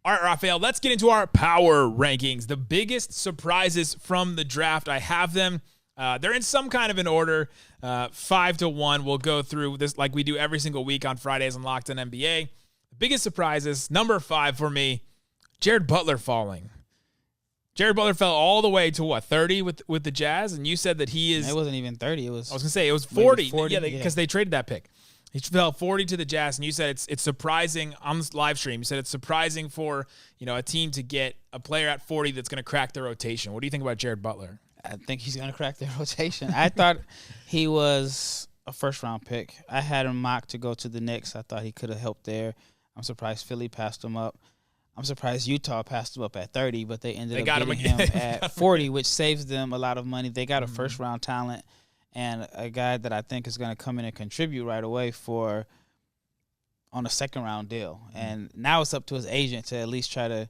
All right, Rafael, let's get into our power rankings. The biggest surprises from the draft. I have them. They're in some kind of an order, 5 to 1. We'll go through this like we do every single week on Fridays on Locked On NBA. The biggest surprises, number 5 for me, Jared Butler falling. Jared Butler fell all the way to what, 30 with the Jazz? And you said that he is... It wasn't even 30. I was going to say, it was 40. 40 yeah, because they traded that pick. He fell 40 to the Jazz, and you said it's surprising on this live stream. You said it's surprising for a team to get a player at 40 that's going to crack the rotation. What do you think about Jared Butler? I think he's going to crack their rotation. I thought he was a first-round pick. I had him mocked to go to the Knicks. I thought he could have helped there. I'm surprised Philly passed him up. I'm surprised Utah passed him up at 30, but they ended up getting him at 40, which saves them a lot of money. They got a first-round talent and a guy that I think is going to come in and contribute right away on a second-round deal. And now it's up to his agent to at least try to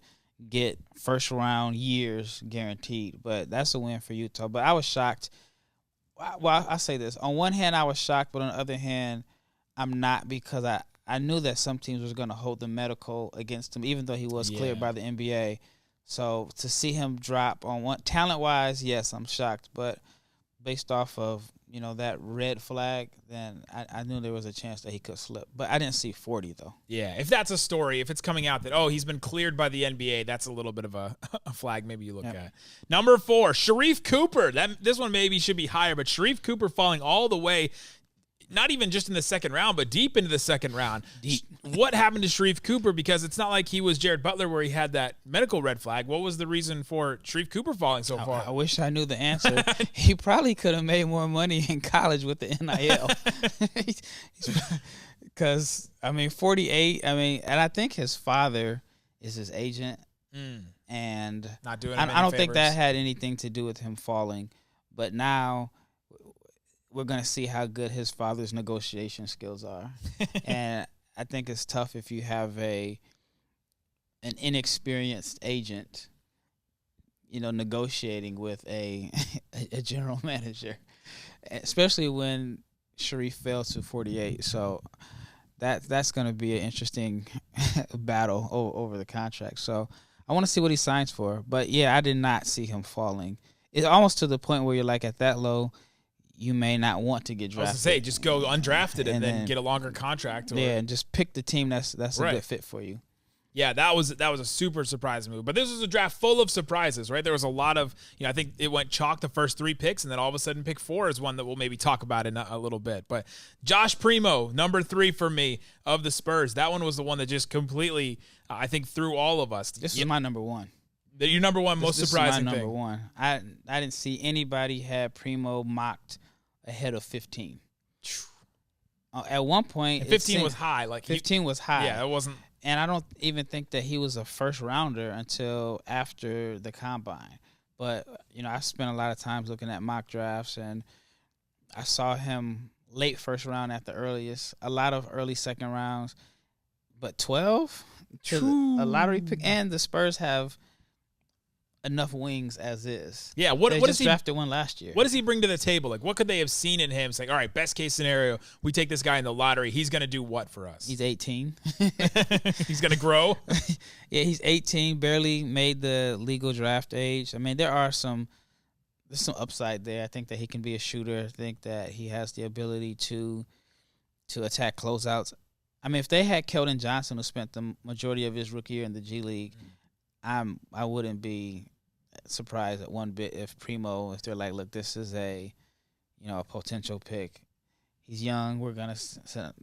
get first-round years guaranteed. But that's a win for Utah. But I was shocked. Well, I say this. On one hand, I was shocked, but on the other hand, I'm not, because I knew that some teams was going to hold the medical against him, even though he was cleared by the NBA. So to see him drop on one, talent-wise, yes, I'm shocked. But based off of, that red flag, then I knew there was a chance that he could slip. But I didn't see 40, though. Yeah, if that's a story, if it's coming out that, he's been cleared by the NBA, that's a little bit of a flag maybe you look at. Number 4, Sharif Cooper. This one maybe should be higher, but Sharif Cooper falling all the way, not even just in the second round, but deep into the second round. What happened to Sharif Cooper? Because it's not like he was Jared Butler where he had that medical red flag. What was the reason for Sharif Cooper falling so far? I wish I knew the answer. He probably could have made more money in college with the NIL. Because, 48, and I think his father is his agent. And not doing I don't think that had anything to do with him falling. But now we're going to see how good his father's negotiation skills are. And I think it's tough if you have an inexperienced agent, negotiating with a general manager, especially when Sharif fell to 48. So that's going to be an interesting battle over the contract. So I want to see what he signs for. But, yeah, I did not see him falling. It's almost to the point where you're like, at that low, you may not want to get drafted. I was going to say, just go undrafted and then get a longer contract. And just pick the team that's a good fit for you. Yeah, that was a super surprise move. But this was a draft full of surprises, right? There was a lot of, I think it went chalk the first 3 picks, and then all of a sudden pick 4 is one that we'll maybe talk about in a little bit. But Josh Primo, number 3 for me of the Spurs. That one was the one that just completely, I think, threw all of us. This is my number 1. Your number 1 most surprising thing. This is my thing. number 1. I didn't see anybody had Primo mocked ahead of 15. At one point, 15 was high. 15 was high. Yeah, it wasn't. And I don't even think that he was a first rounder until after the combine. But, I spent a lot of times looking at mock drafts, and I saw him late first round at the earliest, a lot of early second rounds. But 12, a lottery pick, and the Spurs have enough wings as is. Yeah, they just drafted one last year. What does he bring to the table? Like, what could they have seen in him? It's like, all right, best case scenario, we take this guy in the lottery. He's going to do what for us? He's 18. He's going to grow? Yeah, he's 18, barely made the legal draft age. There's some upside there. I think that he can be a shooter. I think that he has the ability to attack closeouts. If they had Keldon Johnson, who spent the majority of his rookie year in the G League, I wouldn't be surprised at one bit if they're like, look, this is a potential pick. He's young. We're gonna send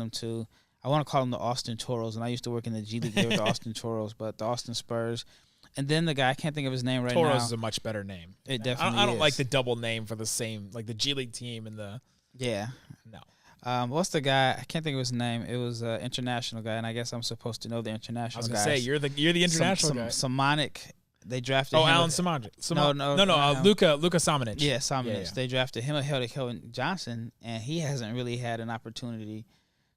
him to. I want to call him the Austin Toros, and I used to work in the G League. They were the Austin Toros, but the Austin Spurs. And then the guy, I can't think of his name right now. Toros is a much better name. It definitely I don't like the double name for the same, like the G League team and the. Yeah. No. What's the guy? I can't think of his name. It was an international guy, and I guess I'm supposed to know the international guys. I was going to say, you're the international guy. Samanic. They drafted him. Alan Samanic. No. Luka Samanic. Yeah, Samanic. Yeah. They drafted him ahead of Keldon Johnson, and he hasn't really had an opportunity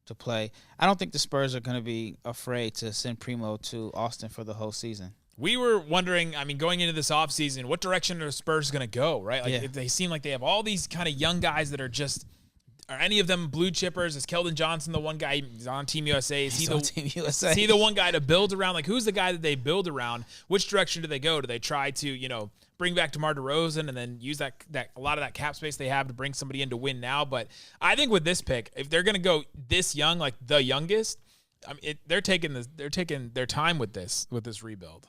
to play. I don't think the Spurs are going to be afraid to send Primo to Austin for the whole season. We were wondering, going into this offseason, what direction are the Spurs going to go, right? They seem like they have all these kind of young guys that are just are any of them blue chippers? Is Keldon Johnson the one guy? He's on Team USA. Is Team USA. Is he the one guy to build around? Like, who's the guy that they build around? Which direction do they go? Do they try to, bring back DeMar DeRozan and then use that a lot of that cap space they have to bring somebody in to win now? But I think with this pick, if they're going to go this young, like the youngest, I mean, they're taking their time with this rebuild.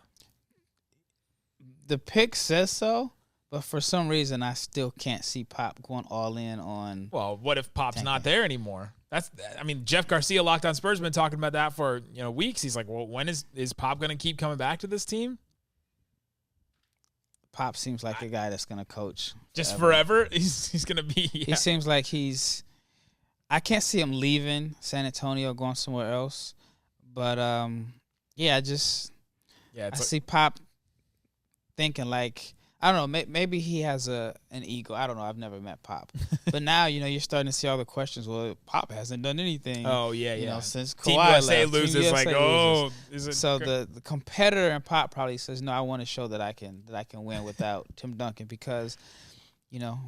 The pick says so. But for some reason, I still can't see Pop going all in on. Well, what if Pop's not there anymore? Jeff Garcia, Locked On Spurs, been talking about that for weeks. He's like, well, when is Pop going to keep coming back to this team? Pop seems like a guy that's going to coach just forever. He's going to be. Yeah. He seems like I can't see him leaving San Antonio, going somewhere else. But I see Pop thinking like. I don't know. Maybe he has an ego. I don't know. I've never met Pop, but now you're starting to see all the questions. Well, Pop hasn't done anything. Oh yeah. Since Team Kawhi USA left. loses, Team USA is it? So the competitor in Pop probably says, no, I want to show that I can win without Tim Duncan because,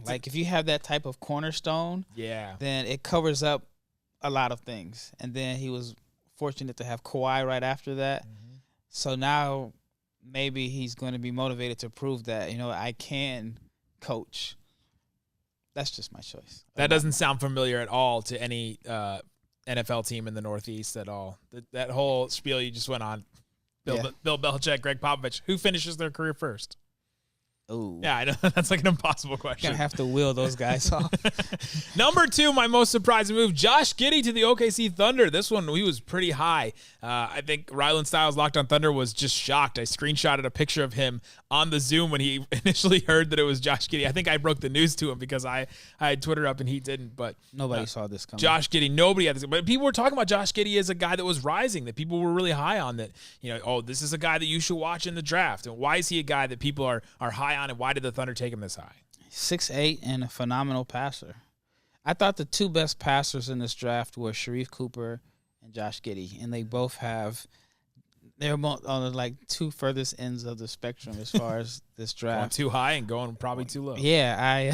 like if you have that type of cornerstone, then it covers up a lot of things. And then he was fortunate to have Kawhi right after that. Mm-hmm. So now. Maybe he's going to be motivated to prove that, I can coach. That's just my choice. That doesn't sound familiar at all to any NFL team in the Northeast at all. That whole spiel you just went on, Bill Belichick, Greg Popovich, who finishes their career first? Ooh. Yeah, I know. That's like an impossible question. Gonna have to wheel those guys off. Number 2, my most surprising move, Josh Giddey to the OKC Thunder. This one, he was pretty high. I think Rylan Stiles, Locked On Thunder, was just shocked. I screenshotted a picture of him on the Zoom when he initially heard that it was Josh Giddey. I think I broke the news to him because I had Twitter up and he didn't. But nobody saw this coming. Josh Giddey, nobody had this. But people were talking about Josh Giddey as a guy that was rising, that people were really high on, that, this is a guy that you should watch in the draft. And why is he a guy that people are high on, and why did the Thunder take him this high? 6'8" and a phenomenal passer. I thought the two best passers in this draft were Sharif Cooper and Josh Giddey, and they're both on the two furthest ends of the spectrum as far as this draft. Going too high and going probably too low. Yeah,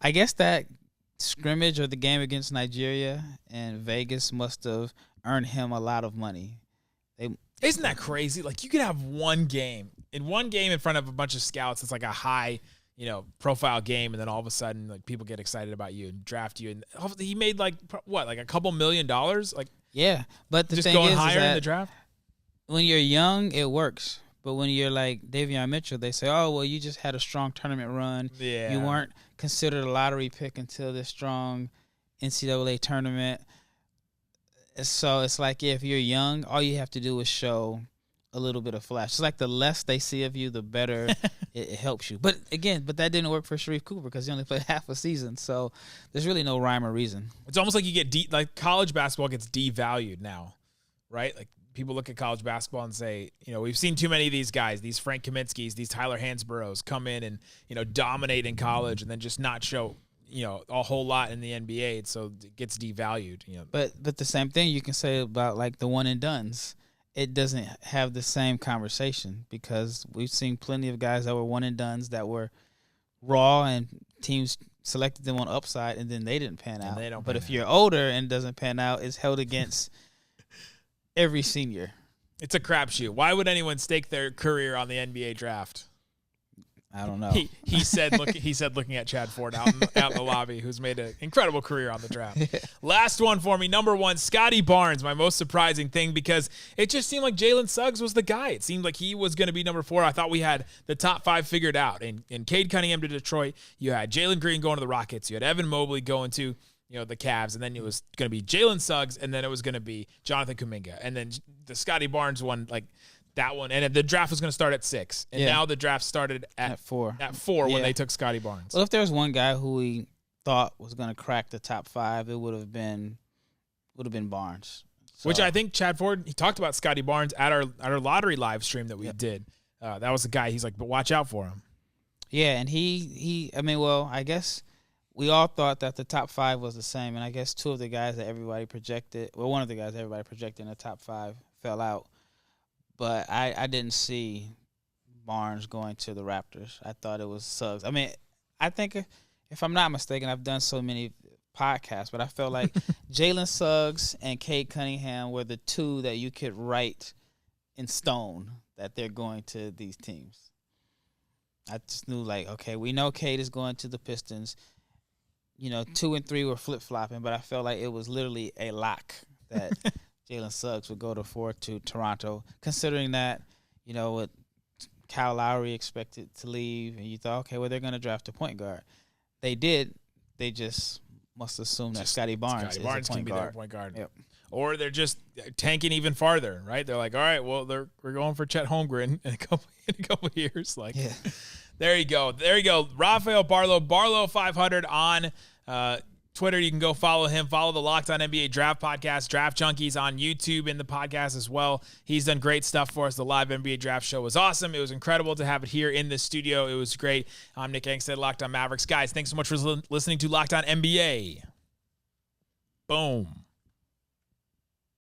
I guess that scrimmage or the game against Nigeria and Vegas must have earned him a lot of money. Isn't that crazy? Like, you could have one game in front of a bunch of scouts. It's like a high, profile game, and then all of a sudden, like, people get excited about you and draft you. And he made like a couple $1 million? Like, yeah, but the just thing going is higher that in the draft. When you're young, it works. But when you're like Davion Mitchell, they say, "Oh, well, you just had a strong tournament run. Yeah. You weren't considered a lottery pick until this strong NCAA tournament." So it's like, if you're young, all you have to do is show a little bit of flash. It's like the less they see of you, the better it helps you. But that didn't work for Sharif Cooper because he only played half a season. So there's really no rhyme or reason. It's almost like you get like college basketball gets devalued now, right? Like, people look at college basketball and say, we've seen too many of these guys, these Frank Kaminsky's, these Tyler Hansboroughs come in and, dominate in college and then just not show, a whole lot in the NBA. So it gets devalued, But the same thing you can say about like the one and dones. It doesn't have the same conversation because we've seen plenty of guys that were one and dones that were raw and teams selected them on upside and then they didn't pan out. But if you're older and doesn't pan out, it's held against every senior. It's a crapshoot. Why would anyone stake their career on the NBA draft? I don't know. He said looking at Chad Ford out in the lobby, who's made an incredible career on the draft. Last one for me, number 1, Scotty Barnes, my most surprising thing, because it just seemed like Jalen Suggs was the guy. It seemed like he was going to be number 4. I thought we had the top 5 figured out. And Cade Cunningham to Detroit. You had Jalen Green going to the Rockets. You had Evan Mobley going to the Cavs, and then it was going to be Jalen Suggs, and then it was going to be Jonathan Kuminga. And then the Scotty Barnes one, like that one, and the draft was going to start at 6. And now the draft started at 4. At 4 when they took Scotty Barnes. Well, if there was one guy who we thought was going to crack the top 5, it would have been Barnes. So. Which I think Chad Ford, he talked about Scotty Barnes at our lottery live stream that we did. That was the guy. He's like, but watch out for him. Yeah, and I guess we all thought that the top 5 was the same, and I guess one of the guys that everybody projected in the top 5 fell out. But I didn't see Barnes going to the Raptors. I thought it was Suggs. I mean, I think if I'm not mistaken, I've done so many podcast, but I felt like Jalen Suggs and Cade Cunningham were the two that you could write in stone that they're going to these teams. I just knew, like, okay, we know Cade is going to the Pistons. 2 and 3 were flip-flopping, but I felt like it was literally a lock that Jalen Suggs would go to 4 to Toronto, considering that, what Kyle Lowry expected to leave, and you thought, okay, well, they're going to draft a point guard. They did. They just must assume that Scotty Barnes is a point guard. Their point guard. Yep. Or they're just tanking even farther, right? They're like, all right, well, we're going for Chet Holmgren in a couple years. Like, yeah. There you go. Rafael Barlowe, Barlowe 500 on Twitter. You can go follow him. Follow the Locked On NBA Draft Podcast, Draft Junkies on YouTube in the podcast as well. He's done great stuff for us. The live NBA Draft show was awesome. It was incredible to have it here in the studio. It was great. I'm Nick Angstadt, Locked On Mavericks. Guys, thanks so much for listening to Locked On NBA. Boom.